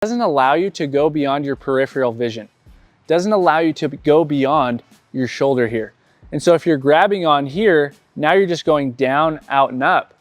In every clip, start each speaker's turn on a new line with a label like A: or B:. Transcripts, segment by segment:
A: doesn't allow you to go beyond your peripheral vision. It doesn't allow you to go beyond your shoulder here. And so if you're grabbing on here, now you're just going down, out, and up.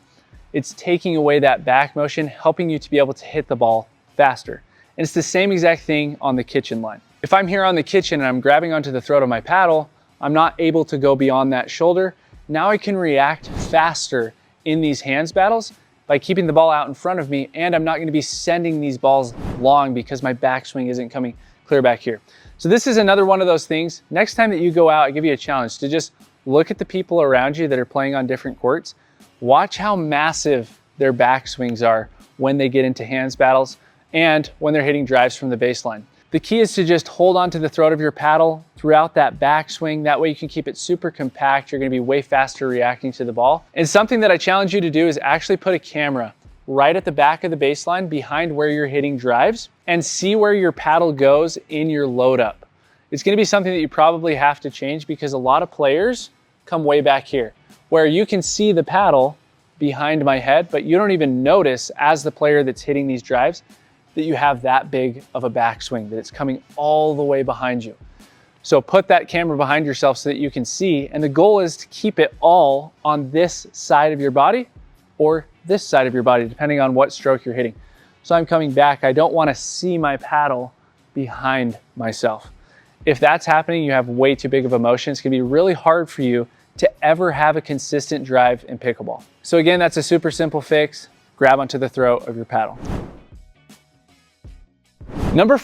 A: It's taking away that back motion, helping you to be able to hit the ball faster. And it's the same exact thing on the kitchen line. If I'm here on the kitchen and I'm grabbing onto the throat of my paddle, I'm not able to go beyond that shoulder. Now I can react faster in these hands battles by keeping the ball out in front of me, and I'm not gonna be sending these balls long because my backswing isn't coming clear back here. So this is another one of those things. Next time that you go out, I give you a challenge to just look at the people around you that are playing on different courts. Watch how massive their backswings are when they get into hands battles and when they're hitting drives from the baseline. The key is to just hold on to the throat of your paddle throughout that backswing. That way you can keep it super compact. You're gonna be way faster reacting to the ball. And something that I challenge you to do is actually put a camera right at the back of the baseline behind where you're hitting drives and see where your paddle goes in your load up. It's gonna be something that you probably have to change because a lot of players come way back here where you can see the paddle behind my head, but you don't even notice as the player that's hitting these drives that you have that big of a backswing, that it's coming all the way behind you. So put that camera behind yourself so that you can see, and the goal is to keep it all on this side of your body or this side of your body, depending on what stroke you're hitting. So I'm coming back, I don't wanna see my paddle behind myself. If that's happening, you have way too big of a motion. It's gonna be really hard for you to ever have a consistent drive in pickleball. So again, that's a super simple fix. Grab onto the throat of your paddle. Number